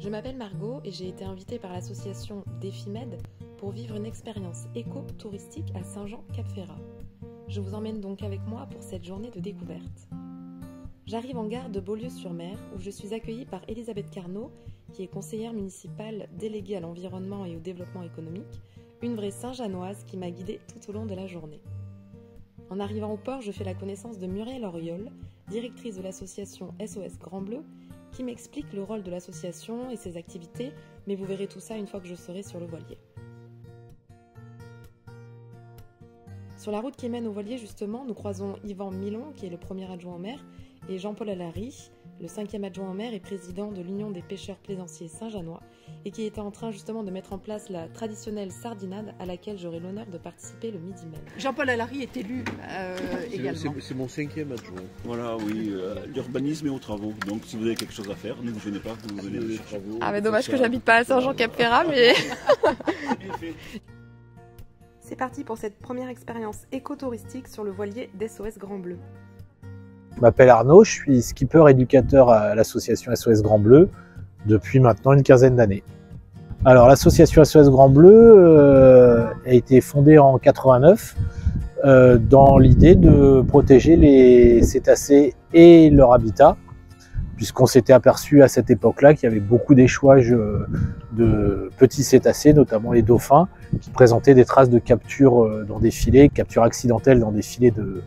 Je m'appelle Margot et j'ai été invitée par l'association Défimed pour vivre une expérience éco-touristique à Saint-Jean-Cap-Ferrat. Je vous emmène donc avec moi pour cette journée de découverte. J'arrive en gare de Beaulieu-sur-Mer où je suis accueillie par Elisabeth Carnot, qui est conseillère municipale déléguée à l'environnement et au développement économique, une vraie Saint-Jeannoise qui m'a guidée tout au long de la journée. En arrivant au port, je fais la connaissance de Muriel Auriol, directrice de l'association SOS Grand Bleu, qui m'explique le rôle de l'association et ses activités, mais vous verrez tout ça une fois que je serai sur le voilier. Sur la route qui mène au voilier, justement, nous croisons Yvan Milon, qui est le premier adjoint au maire, et Jean-Paul Allary, le 5e adjoint au maire et président de l'Union des pêcheurs plaisanciers Saint-Jeannois, et qui était en train justement de mettre en place la traditionnelle sardinade à laquelle j'aurai l'honneur de participer le midi même. Jean-Paul Allary est élu également. C'est mon 5e adjoint. Voilà, oui, l'urbanisme et aux travaux. Donc si vous avez quelque chose à faire, ne vous gênez pas, vous venez les travaux. Ah mais dommage que j'habite pas à Saint-Jean-Cap-Ferrat, mais... C'est parti pour cette première expérience écotouristique sur le voilier d'SOS Grand Bleu. Je m'appelle Arnaud, je suis skipper éducateur à l'association SOS Grand Bleu depuis maintenant une quinzaine d'années. Alors l'association SOS Grand Bleu a été fondée en 89 dans l'idée de protéger les cétacés et leur habitat, puisqu'on s'était aperçu à cette époque-là qu'il y avait beaucoup d'échouages de petits cétacés, notamment les dauphins, qui présentaient des traces de capture dans des filets, capture accidentelle dans des filets de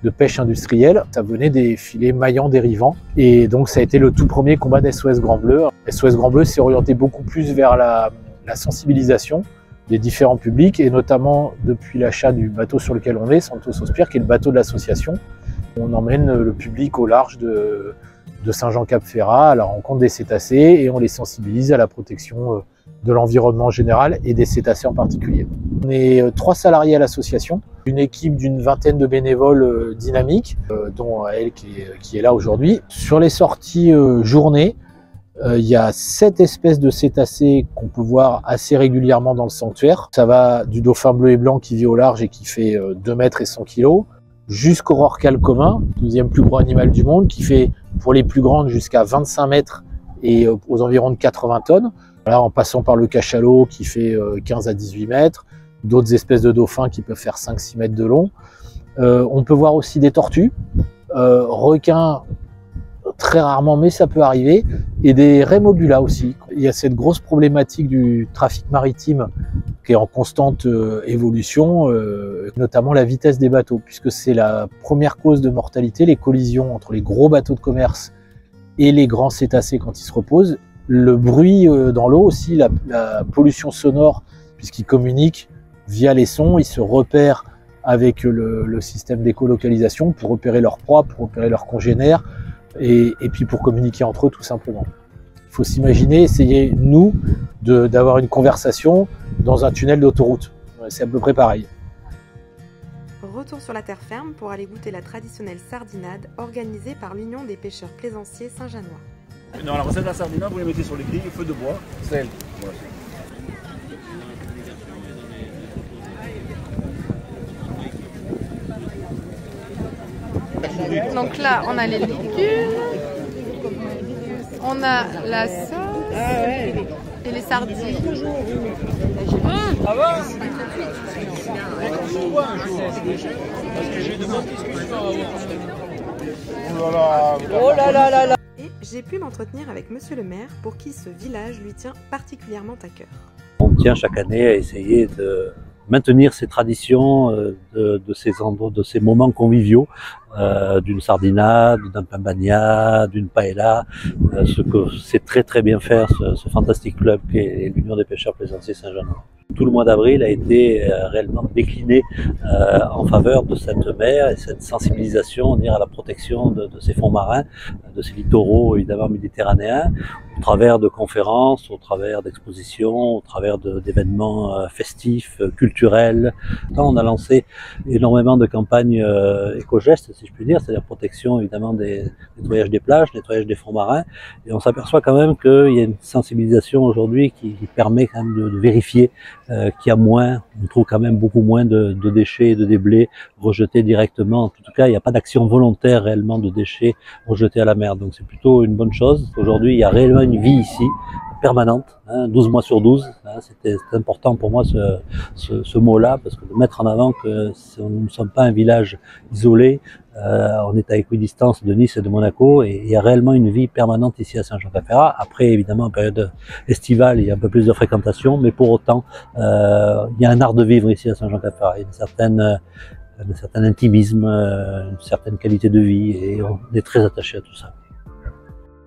pêche industrielle. Ça venait des filets maillants dérivants. Et donc ça a été le tout premier combat d'SOS Grand Bleu. SOS Grand Bleu s'est orienté beaucoup plus vers la sensibilisation des différents publics, et notamment depuis l'achat du bateau sur lequel on est, Santos Sospir, qui est le bateau de l'association. On emmène le public au large de Saint-Jean-Cap-Ferrat à la rencontre des cétacés et on les sensibilise à la protection de l'environnement en général et des cétacés en particulier. On est 3 salariés à l'association, une équipe d'une vingtaine de bénévoles dynamiques, dont elle qui est là aujourd'hui. Sur les sorties journée, il y a 7 espèces de cétacés qu'on peut voir assez régulièrement dans le sanctuaire. Ça va du dauphin bleu et blanc qui vit au large et qui fait 2 mètres et 100 kg, jusqu'au rorqual commun, deuxième plus gros animal du monde, qui fait pour les plus grandes jusqu'à 25 mètres et aux environs de 80 tonnes. Voilà, en passant par le cachalot qui fait 15 à 18 mètres, d'autres espèces de dauphins qui peuvent faire 5-6 mètres de long. On peut voir aussi des tortues, requins très rarement, mais ça peut arriver, et des rémogulas aussi. Il y a cette grosse problématique du trafic maritime qui est en constante évolution, notamment la vitesse des bateaux, puisque c'est la première cause de mortalité, les collisions entre les gros bateaux de commerce et les grands cétacés quand ils se reposent. Le bruit dans l'eau aussi, la pollution sonore, puisqu'ils communiquent via les sons, ils se repèrent avec le système d'écolocalisation pour repérer leurs proies, pour repérer leurs congénères, et puis pour communiquer entre eux tout simplement. Il faut s'imaginer, essayer, nous, d'avoir une conversation dans un tunnel d'autoroute. C'est à peu près pareil. Retour sur la terre ferme pour aller goûter la traditionnelle sardinade organisée par l'Union des pêcheurs plaisanciers Saint-Jeannois. Dans la recette de la sardinade, vous les mettez sur les grilles, feu de bois, sel. Voilà. Donc là, on a les légumes, on a la sauce et les sardines. Oh là là là là. Et j'ai pu m'entretenir avec monsieur le maire pour qui ce village lui tient particulièrement à cœur. On tient chaque année à essayer de maintenir ces traditions, de ces moments conviviaux, d'une sardinade, d'un pain bagna, d'une paella, ce que sait très bien faire ce fantastique club qu'est l'Union des pêcheurs plaisanciers Saint-Jeannois. Tout le mois d'avril a été réellement décliné en faveur de cette mer et cette sensibilisation à la protection de ces fonds marins, de ces littoraux évidemment méditerranéens, au travers de conférences, au travers d'expositions, au travers d'événements festifs, culturels. On a lancé énormément de campagnes éco-gestes, si je puis dire, c'est-à-dire protection évidemment des nettoyage des plages, nettoyage des fonds marins, et on s'aperçoit quand même qu'il y a une sensibilisation aujourd'hui qui permet quand même de vérifier qu'il y a moins, on trouve quand même beaucoup moins de déchets et de déblais rejetés directement. En tout cas, il n'y a pas d'action volontaire réellement de déchets rejetés à la mer, donc c'est plutôt une bonne chose. Aujourd'hui, il y a réellement une vie ici, permanente, 12 mois sur 12. C'était important pour moi ce mot-là, parce que de mettre en avant que nous ne sommes pas un village isolé, on est à équidistance de Nice et de Monaco, et il y a réellement une vie permanente ici à Saint-Jean-Cap-Ferrat. Après, évidemment, en période estivale, il y a un peu plus de fréquentation, mais pour autant, il y a un art de vivre ici à Saint-Jean-Cap-Ferrat. Il y a un certain intimisme, une certaine qualité de vie, et on est très attaché à tout ça.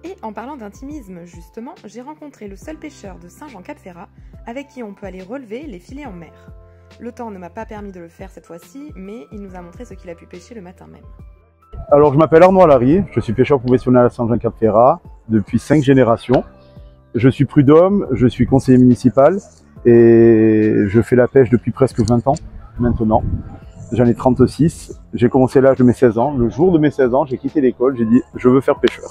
Et en parlant d'intimisme, justement, j'ai rencontré le seul pêcheur de Saint-Jean-Cap-Ferrat avec qui on peut aller relever les filets en mer. Le temps ne m'a pas permis de le faire cette fois-ci, mais il nous a montré ce qu'il a pu pêcher le matin même. Alors je m'appelle Arnaud Alary, je suis pêcheur professionnel à Saint-Jean-Cap-Ferrat depuis 5 générations. Je suis prud'homme, je suis conseiller municipal et je fais la pêche depuis presque 20 ans maintenant. J'en ai 36, j'ai commencé à l'âge de mes 16 ans. Le jour de mes 16 ans, j'ai quitté l'école, j'ai dit je veux faire pêcheur.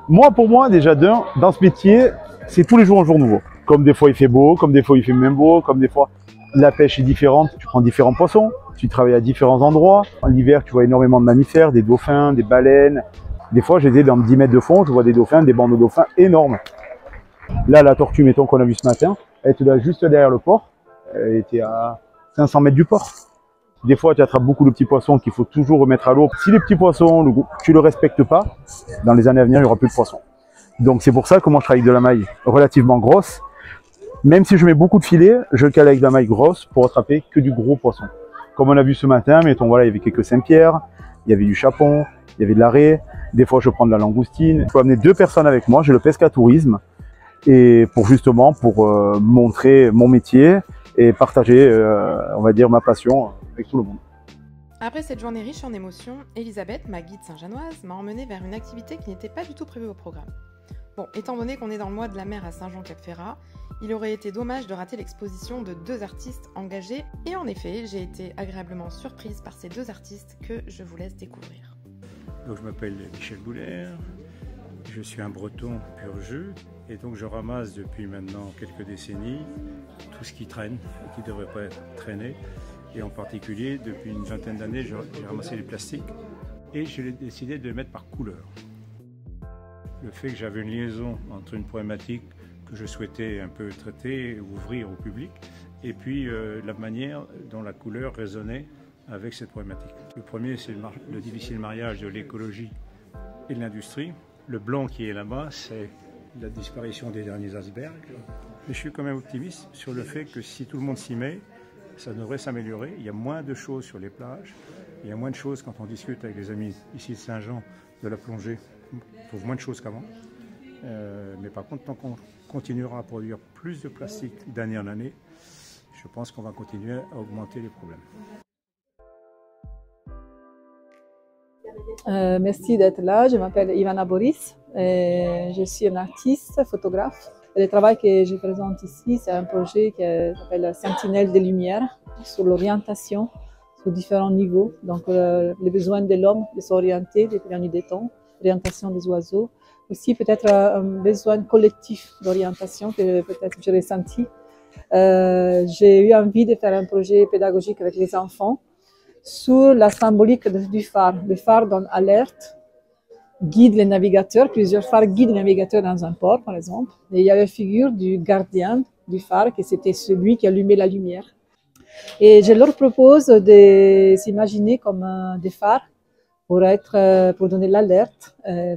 Moi, pour moi, déjà dans ce métier, c'est tous les jours un jour nouveau. Comme des fois il fait beau, comme des fois il fait moins beau, comme des fois la pêche est différente. Tu prends différents poissons, tu travailles à différents endroits. En hiver, tu vois énormément de mammifères, des dauphins, des baleines. Des fois, j'étais dans 10 mètres de fond, je vois des dauphins, des bandes de dauphins énormes. Là, la tortue, mettons, qu'on a vue ce matin, elle était là juste derrière le port. Elle était à 500 mètres du port. Des fois, tu attrapes beaucoup de petits poissons qu'il faut toujours remettre à l'eau. Si les petits poissons, tu le respectes pas, dans les années à venir, il n'y aura plus de poissons. Donc c'est pour ça que moi je travaille avec de la maille relativement grosse. Même si je mets beaucoup de filets, je cale avec de la maille grosse pour attraper que du gros poisson. Comme on a vu ce matin, mettons, voilà, il y avait quelques Saint-Pierre, il y avait du chapon, il y avait de la raie. Des fois, je prends de la langoustine. Je peux amener 2 personnes avec moi, j'ai le pescatourisme. Et pour justement, montrer mon métier et partager, on va dire, ma passion avec tout le monde. Après cette journée riche en émotions, Elisabeth, ma guide saint-janoise, m'a emmenée vers une activité qui n'était pas du tout prévue au programme. Bon, étant donné qu'on est dans le mois de la mer à Saint-Jean-Cap-Ferrat, il aurait été dommage de rater l'exposition de 2 artistes engagés, et en effet, j'ai été agréablement surprise par ces 2 artistes que je vous laisse découvrir. Donc, je m'appelle Michel Boulaire, je suis un breton pur jus, et donc je ramasse depuis maintenant quelques décennies tout ce qui traîne, et qui ne devrait pas être traîné. Et en particulier, depuis une vingtaine d'années, j'ai ramassé les plastiques et j'ai décidé de les mettre par couleur. Le fait que j'avais une liaison entre une problématique que je souhaitais un peu traiter, ouvrir au public, et puis la manière dont la couleur résonnait avec cette problématique. Le premier, c'est le difficile mariage de l'écologie et de l'industrie. Le blanc qui est là-bas, c'est la disparition des derniers icebergs. Mais je suis quand même optimiste sur le fait que si tout le monde s'y met, ça devrait s'améliorer. Il y a moins de choses sur les plages. Il y a moins de choses quand on discute avec les amis ici de Saint-Jean de la plongée. On trouve moins de choses qu'avant. Mais par contre, tant qu'on continuera à produire plus de plastique d'année en année, je pense qu'on va continuer à augmenter les problèmes. Merci d'être là. Je m'appelle Ivana Boris. Et je suis une artiste, photographe. Le travail que je présente ici, c'est un projet qui s'appelle Sentinelle des Lumières sur l'orientation sur différents niveaux. Donc, les besoins de l'homme de s'orienter depuis la nuit des temps, l'orientation des oiseaux. Aussi, peut-être un besoin collectif d'orientation que peut-être j'ai ressenti. J'ai eu envie de faire un projet pédagogique avec les enfants sur la symbolique du phare. Le phare donne alerte, guide les navigateurs, plusieurs phares guident les navigateurs dans un port, par exemple. Et il y a la figure du gardien du phare, qui c'était celui qui allumait la lumière. Et je leur propose de s'imaginer comme des phares pour donner l'alerte,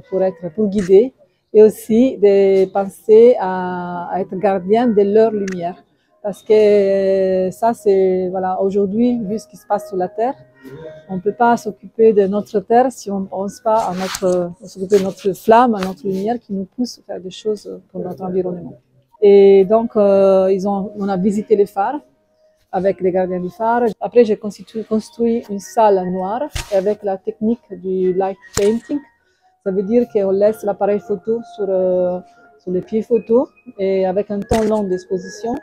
pour guider, et aussi de penser à être gardien de leur lumière. Parce que ça, c'est, voilà, aujourd'hui, vu ce qui se passe sur la Terre, on ne peut pas s'occuper de notre Terre si on ne pense pas à s'occuper de notre flamme, à notre lumière qui nous pousse à faire des choses pour notre environnement. Et donc, on a visité les phares avec les gardiens du phare. Après, j'ai construit une salle noire avec la technique du light painting. Ça veut dire qu'on laisse l'appareil photo sur les pieds photo et avec un temps long d'exposition.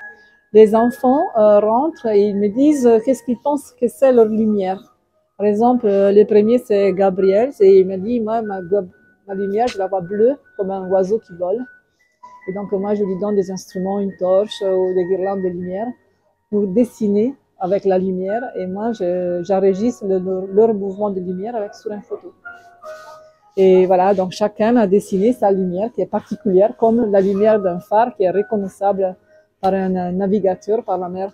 Les enfants rentrent et ils me disent qu'est-ce qu'ils pensent que c'est leur lumière. Par exemple, le premier, c'est Gabriel, et il m'a dit, moi, ma lumière, je la vois bleue, comme un oiseau qui vole. Et donc, moi, je lui donne des instruments, une torche ou des guirlandes de lumière pour dessiner avec la lumière. Et moi, j'enregistre leur mouvement de lumière sur une photo. Et voilà, donc chacun a dessiné sa lumière qui est particulière, comme la lumière d'un phare qui est reconnaissable par un navigateur par la mer.